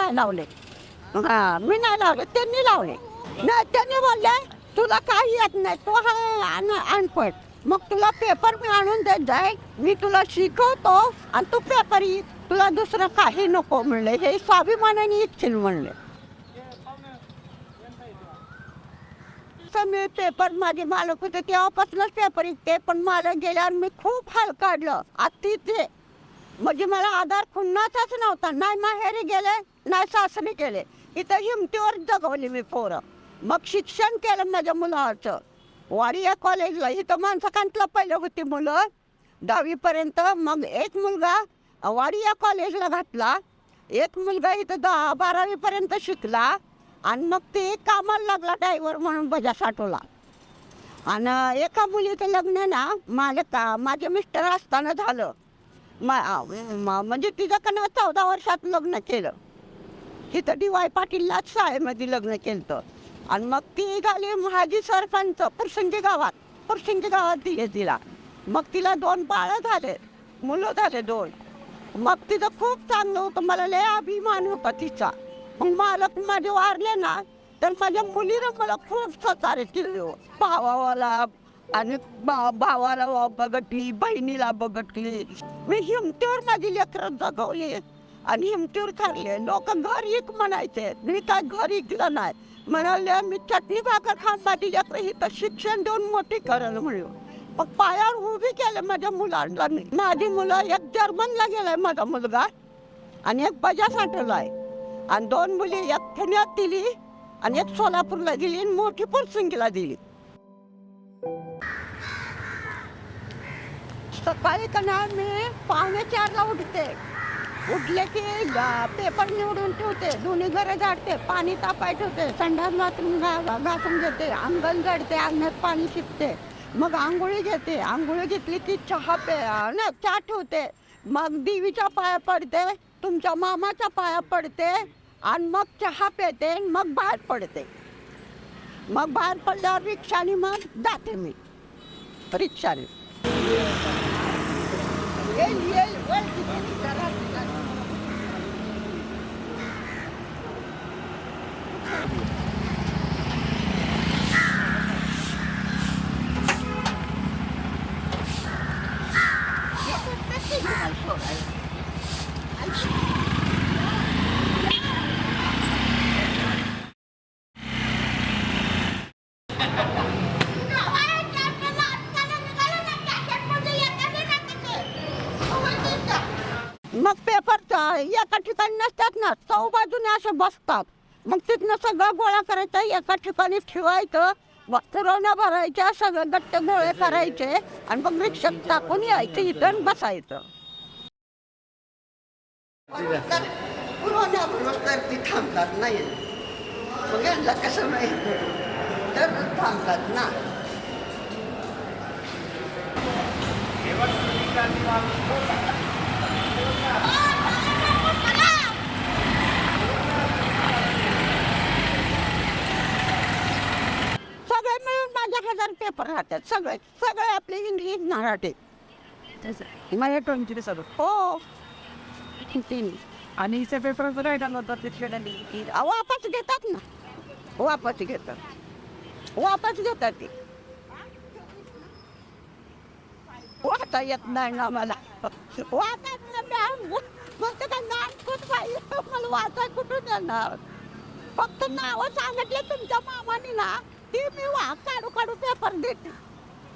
नाही लावले. हा, मी नाही लावले, त्यांनी लावले. नाही, त्यांनी बोलले तुला काही येत नाही, तू हा अनपढ, मग तुला पेपर मी आणून देत जाय, मी तुला शिकवतो आणि तू पेपर ये, तुला दुसरं काही नको म्हणले. हे स्वाभिमानाने इच्छिल म्हणले. मी पेपर माझे मालक होते तेव्हापासूनच पेपर इकते, पण मला गेल्यावर मी खूप हाल काढलं अतिथे. म्हणजे मला आधार खुन्नाचाच नव्हता, नाही माहेरी गेले नाही सासरी गेले, इथं हिमतीवर जगवली मी पोरं. मग शिक्षण केलं माझ्या मुलाचं वाडिया कॉलेजला. इथं माणसाकांतला पहिलं होती मुलं 10वीपर्यंत. मग एक मुलगा वाडिया कॉलेजला घातला, एक मुलगा इथं 12वीपर्यंत शिकला आणि मग ते कामाला लागला ड्रायव्हर म्हणून बजा साठवला. आणि एका मुलीचं लग्न ना माझे मिस्टर असताना झालं. म्हणजे तिच्याकडनं 14 वर्षात लग्न केलं. तिथं DY पाटीललाच शाळेमध्ये लग्न केलं. आणि मग ती झाली माझी सरपंच पुरसिंगी गावात दिले तिला. मग तिला 2 बाळं झाले, मुलं झाले 2. मग तिचं खूप चांगलं होतं, मला लय अभिमान होता तिचा. मग मालक माझे वारले ना, तर माझ्या मुलीनं मला खूप सहकार्य केलं. भावाला आणि भावाला बघटली, बहिणीला बघटली. मी हिमतीवर माझी लेकरं जगवली आणि हिमतीवर खाल्ले. लोक घर इक म्हणायचे, मी काय घर इकलं नाही. म्हणाले मी चटणी भाकर खाऊन माझी लेकरं इथं शिक्षण देऊन मोठी करायला म्हणून. मग पायावर उभी केलं माझ्या मुलांना. माझी मुलं, एक जर्मनला गेलाय माझा मुलगा आणि एक बजा साठवला आहे. आणि 2 मुली, एक पुण्यात दिली आणि एक सोलापूरला दिली आणि मोठी पुरसिंगीला दिली. सकाळी कना मी 3:45ला उठते. उठले की पेपर निवडून ठेवते, दोन्ही घरं झाडते, पाणी तापाय ठेवते, संडास बाथरूम घासून घेते, अंगण झाडते, अंगणात पाणी शिपते. मग आंघोळी घेते, आंघोळी घेतली की चहा ठेवते. मग देवीच्या पाया पडते, तुमच्या मामाच्या पाया पडते आणि मग चहा पिते. मग बाहेर पडते. मग बाहेर पडल्यावर रिक्षाने मग जाते मी रिक्षाने. मग पेपर एका ठिकाणी नसतात ना, 4 बाजूने असे बसतात. मग तिथनं सगळं गोळा करायचं, एका ठिकाणी ठेवायचं, वस्त्रवण्या भरायच्या, सगळं गट्ट गोळे करायचे आणि मग रिक्षात टाकून यायचं इथं बसायचं. तर ती थांबतात नाही, मग यांना कसं नाही तर थांबतात ना. सगळे मिळून 1000 पेपर राहतात. सगळे आपले इंग्लिश मराठी मला 20 सर. हो. आणि इथे पेपर राहिला नव्हता तिथे वापस घेतात ना, वापस घेतात ते. वाचा येत नाही ना मला, फक्त काय नाटकच पाहिजे, मला वाचाय कुठून येणार. फक्त नावं सांगितले तुमच्या मामाने ना, ती मी काढू पेपर देते.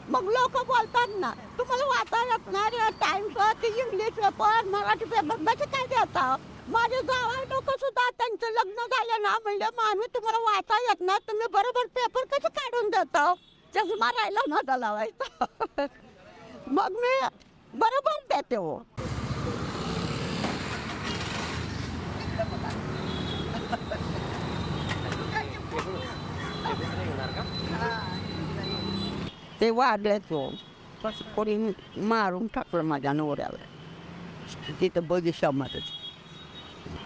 मग लोक बोलतात ना, तुम्हाला वाचा येत नाही, times, English paper, Marathi paper कसे काय देता. माझे जावई लोक सुद्धा त्यांचं लग्न झालं ना, म्हणजे मामी तुम्हाला वाचा येत ना, तुम्ही बरोबर पेपर कसे काढून देता. चष्मा राहिला माझा लावायचा. मग मी बरोबर देते हो. ते वाढलेच हो, कोणी मारून टाकलं माझ्या नवऱ्याला. तिथं बगीचामध्ये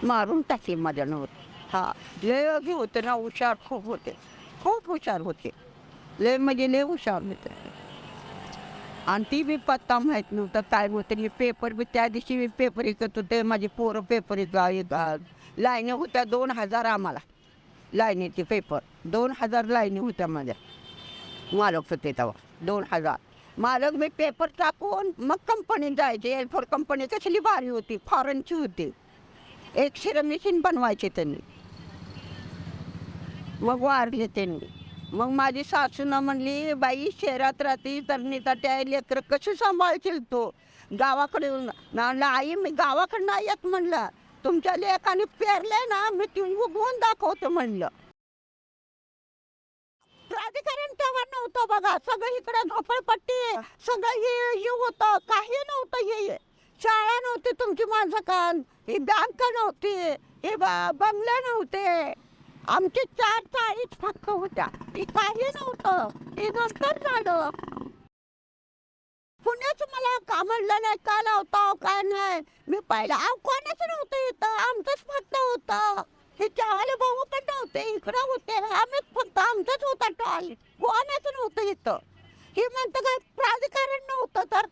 मारून टाकले माझ्या नवऱ्या. हा, लय होते ना, हुशार खूप हुशार होते. लय म्हणजे लय हुशार होते. आणि ती बी पत्ता माहीत नव्हता काय होतं हे पेपर बी त्या दिवशी मी पेपर विकत होते माझे पोरं पेपर लाईनी होत्या 2000 आम्हाला लाईनीचे पेपर 2000 लाईनी होत्या माझ्या मालक होते तेव्हा 2000 मालक मी पेपर टाकून मग कंपनीत जायचे एल4 कंपनी कसली भारी होती फॉरेनची होती एक शिरमिशीन बनवायचे त्यांनी मग वारले त्यांनी मग माझी सासूनं म्हणली बाई शहरात राहते तर त्या लेकरं कशी सांभाळशील तो गावाकडे म्हणलं आई मी गावाकडे नाही येत म्हणलं तुमच्या लेकाने पेरले ना मी ती उगवून दाखवतो म्हणलं प्राधिकरण तेव्हा नव्हतं बघा सगळं इकडं झोपडपट्टी सगळं हे होतं काही नव्हतं हे शाळा नव्हती तुमची माणसं कान ही बँक नव्हती हे बंगले नव्हते आमची 4 चाळीच फक्त होत्या ती काही नव्हतं हे नंतर झालं पुण्याच मला का म्हणलं नाही का लावता काय नाही मी पहिला कोणाच नव्हतं इथं आमचंच फक्त होतं हे चावाले भाऊ पण नव्हते इकडं होते आम्हीच फक्त आमचंच होता टॉल कोणाच नव्हतं इथं हे म्हणतं काय प्राधिकरण नव्हतं तर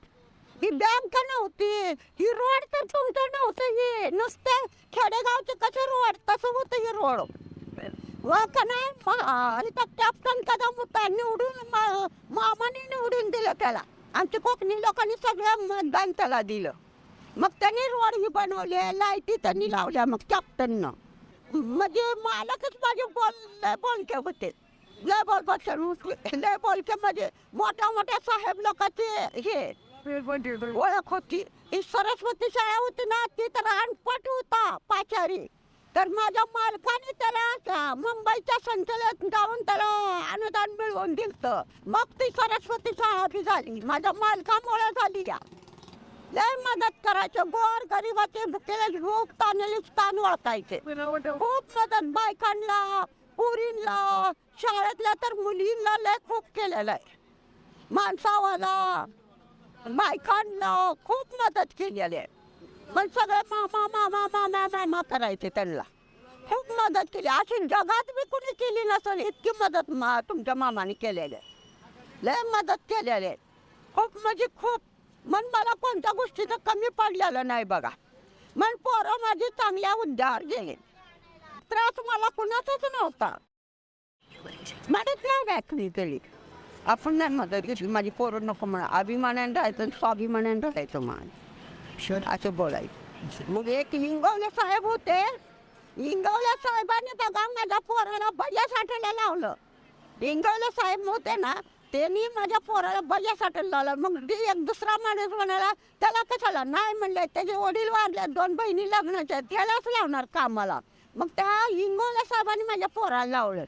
ही बँक नव्हती ही रोड तर तुमचं नव्हतं हे नुसते खेडेगावचे कसे रोड तसं होतं हे रोड का नाही कॅप्टन कदम होता निवडून मामाने निवडून दिलं त्याला आमच्या कोकणी लोकांनी सगळं मतदान त्याला दिलं मग त्यांनी रोड ही बनवले लाईटी त्यांनी लावल्या मग कॅप्टननं म्हणजे मालकच माझे बोलके होते लय बोलके म्हणजे मोठ्या मोठ्या साहेब लोकांचे हे ओळख होती ही सरस्वती शाळा होती ना ती तर अनपट होता पाचारी तर माझ्या मालकाने त्याला मुंबईच्या संचालक जाऊन त्याला अनुदान मिळवून दिलं मग ती सरस्वती शाळा बी झाली माझ्या मालकामुळे झाली या लय मदत करायचं गोर गरीबाचे भुकेले भूक ताणलेले स्थान ओळखायचे खूप मदत बायकांना पुरींना शाळेतल्या तर मुलींना लय खूप केलेलं आहे माणसावाला बायकांना खूप मदत केलेली आहे पण सगळे मामा मामा मामा मामा करायचे त्यांना खूप मदत केली अशी जगात बी कुणी केली नसेल इतकी मदत तुमच्या मामाने केलेली आहे लय मदत केलेली आहे खूप म्हणजे खूप मन मला कोणत्या गोष्टीचं कमी पडलेलं नाही बघा मन पोरं माझी चांगल्या उद्धार गेले त्रास मला कुणाचाच नव्हता मदत नाही व्याख्या केली आपण नाही मदत घेतली माझी पोरं नको म्हणा अभिमानाने राहायचं स्वाभिमानाने राहायचं मान असं बोलायचं मग एक इंगवले साहेब होते इंगवले साहेबांनी बघा माझ्या पोराला बळ्या साठायला लावलं इंगवले साहेब होते ना त्यांनी माझ्या पोराला बळ्या साठायला लावलं मग एक दुसरा माणूस म्हणाला त्याला कशाला नाही म्हणलं त्याचे वडील वारले 2 बहिणी लग्नाच्या त्यालाच लावणार कामाला मग त्या इंगवले साहेबांनी माझ्या पोराला लावलं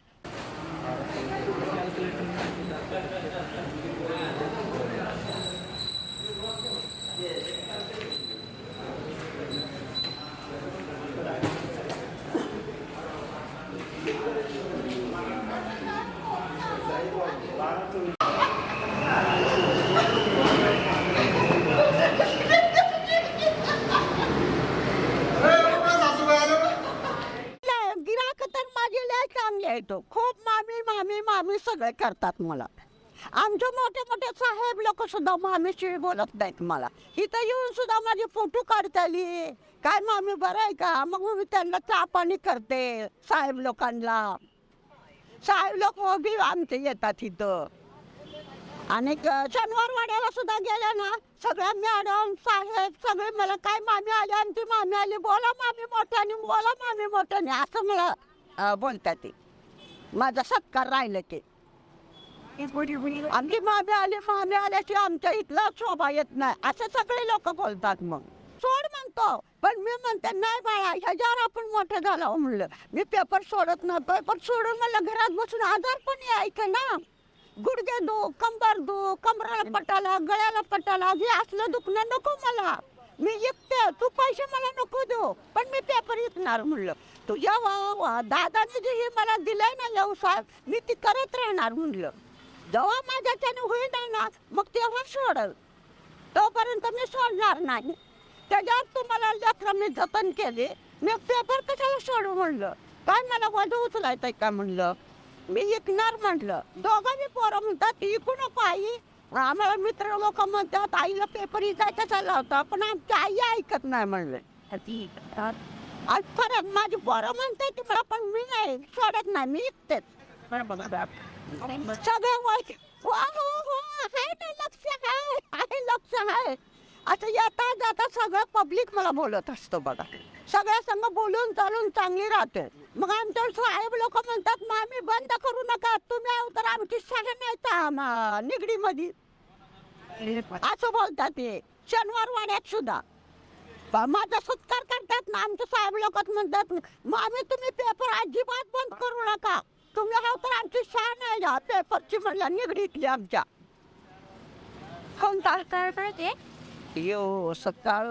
खूप मामी मामी मामी सगळे करतात मला आमचे मोठे मोठे साहेब लोक सुद्धा मामीशी बोलत नाहीत मला इथं येऊन सुद्धा माझी फोटो काढता आली काय मामी बरं आहे का मग मी त्यांना चहा पाणी करते साहेब लोकांना साहेब लोक बी आमचे येतात इथं आणि शनिवार वाड्याला सुद्धा गेल्या ना सगळ्या मॅडम साहेब सगळे मला काय मामी आली आमची मामी आली बोला मामी मोठ्याने असं मला बोलतात ते माझा सत्कार राहिलं ते आमची मामी आल्याची आमच्या इथला शोभा येत नाही असं सगळे लोक बोलतात मग सोड म्हणतो पण मी म्हणते नाही बाळा ह्याच्यावर आपण मोठं झालं म्हणलं मी पेपर सोडत नाही पेपर सोडून मला घरात बसून आजार पण यायचं ना गुडघे दो कंबर दो कमराला पटाला गळ्याला पटाला हे असलं दुखणं नको मला मी विकते तू पैसे मला नको देऊ पण मी पेपर विकणार म्हणलं तुझ्या दादाने जे हे मला दिलंय ना व्यवसाय मी ती करत राहणार म्हणलं जेव्हा माझ्याच्याने होईल ना मग तेव्हा सोडल तोपर्यंत मी सोडणार नाही त्याच्यात तुम्हाला लेकरं मी जतन केले मी पेपर कशाला सोडू म्हणलं काय मला वजन उचलायचंय का म्हणलं मी विकणार म्हटलं दोघांनी पोरं म्हणतात इकू नको आई आम्हाला मित्र लोक म्हणतात आईला पेपर इकायचा चालला होता पण आमची आई ऐकत नाही म्हणले. आज परत माझी बरं म्हणते की मला पण मी नाही सोडत नाही मी इकतेच. सगळे ओळखी लक्ष आहे आता येता जाता सगळं पब्लिक मला बोलत असतं बघा. सगळ्या संग बोलून चालून चांगली राहते. मग आमच्या साहेब लोक म्हणतात मामी बंद करू नका तुम्ही आहो तर आमची सगळं नाही निगडीमध्ये असं बोलतात ते. शनिवार वाड्यात सुद्धा माझा सत्कार करतात ना आमचे साहेब लोक म्हणतात मामी तुम्ही पेपर अजिबात बंद करू नका तुम्ही आहो तर आमची शान आहे या पेपरची म्हणल्या निगडीतली आमच्या. कोणता काय यो सकाळ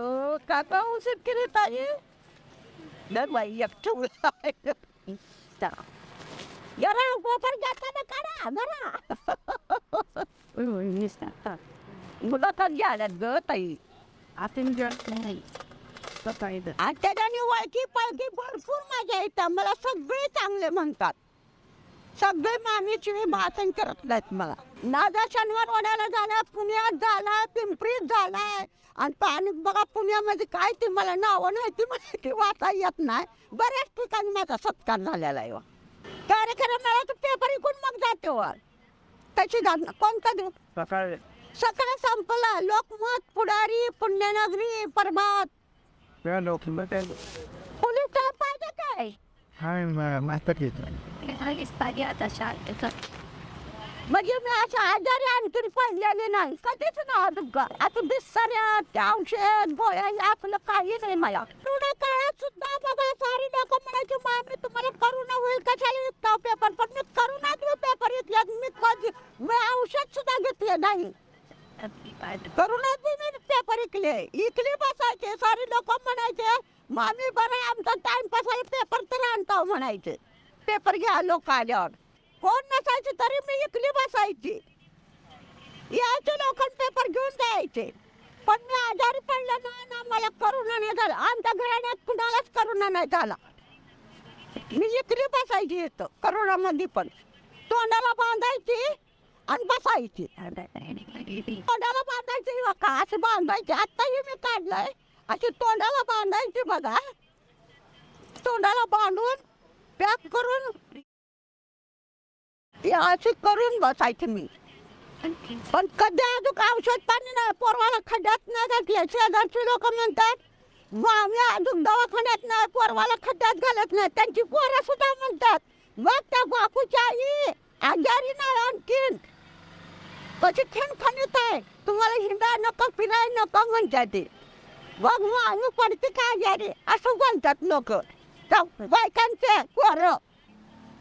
काका उशीर केली ताई बाई एकटं जरा पेपर घेताना काढा जरा मुलाखत घ्यायला ग ताई. आणि त्याच्याने ओळखी पालखी भरपूर मजा येतात. मला सगळे चांगले म्हणतात. सगळे मामीची भाषण करत नाहीत मला. नादा शनिवार वाड्याला झाला पुण्यात झाला पिंपरीत झालाय आणि पाणी बघा पुण्यामध्ये काय ते मला नावं नाही ती मला ते वाचा येत नाही. बऱ्याच ठिकाणी माझा सत्कार झालेला आहे. कार्यक्रमाला तर पेपर इकून मग जाते वर त्याची कोणता देऊ सकाळ संपला. लोकमत पुढारी पुण्यनगरी प्रभात पोलीस पाहिजे काय म्हणजे मी अशा आजारी आणखी पडलेले नाही कधीच ना. आता बिस्साऱ्या त्या औषध गोळ्या आपलं काही नाही मला. थोड्या काळात सुद्धा बघा सारी लोक म्हणायची मामी तुम्हाला करोना होईल कशाला विकता पेपर पण मी करोनात पेपर घेतल्यात. मी औषध सुद्धा घेतले नाही. करोनात मी पेपर इकले बसायचे. सारी लोक म्हणायचे मामी बरं आमचा टाइमपास आहे पेपर तर आणता म्हणायचे. पेपर घ्या लोक आल्यावर कोण नसायचे तरी मी इकली बसायची. यायचे लोक पेपर घेऊन जायचे. पण मी आजारी पडले ना मला करोना नाही झाला. आमच्या घराण्यात कुणालाच करोना नाही झाला. मी इकली बसायची येतं करोनामध्ये पण तोंडाला बांधायची आणि बसायची. तोंडाला बांधायची का असं बांधायची. आत्ताही मी काढलंय अशी तोंडाला बांधायची बघा. तोंडाला बांधून पॅक करून अशी करून बसायची मी. पण कधी अजून औषध पाणी नाही पोरवाला खड्ड्यात नाही घातले. शेजारची लोक म्हणतात आम्ही अजून दवाखान्यात नाही पोरवाला खड्ड्यात घालत नाही. त्यांची पोरं सुद्धा म्हणतात मग त्या बापूची आई आजारी नाही आणखीन कशी खणखणीत आहे तुम्हाला हिंडा नको फिराय नको म्हणतात ते. मग आम्ही पडते का आजारी असं बोलतात लोक. बायकांचे पोरं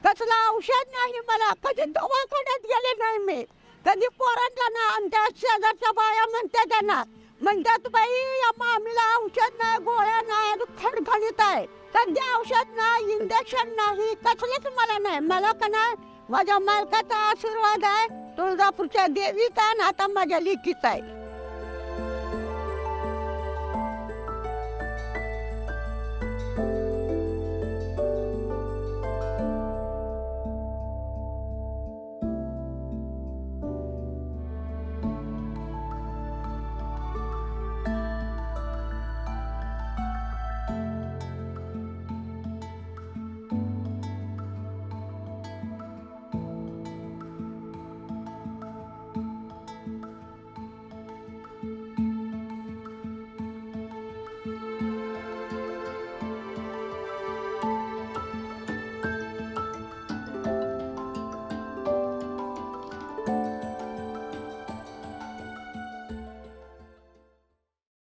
कसलं औषध नाही मला. कधी दवाखान्यात गेले नाही मी. कधी पोरांना ना आमच्या शेजारच्या बाया म्हणतात त्यांना म्हणतात बाई या मामीला औषध नाही गोळ्या नाही खणखणीत आहे. कधी औषध नाही इंजेक्शन नाही कसलंच मला नाही. मला का नाही माझ्या मालकाचा आशीर्वाद आहे तुळजापूरच्या देवीचा आणि आता माझ्या लेकीचा आहे.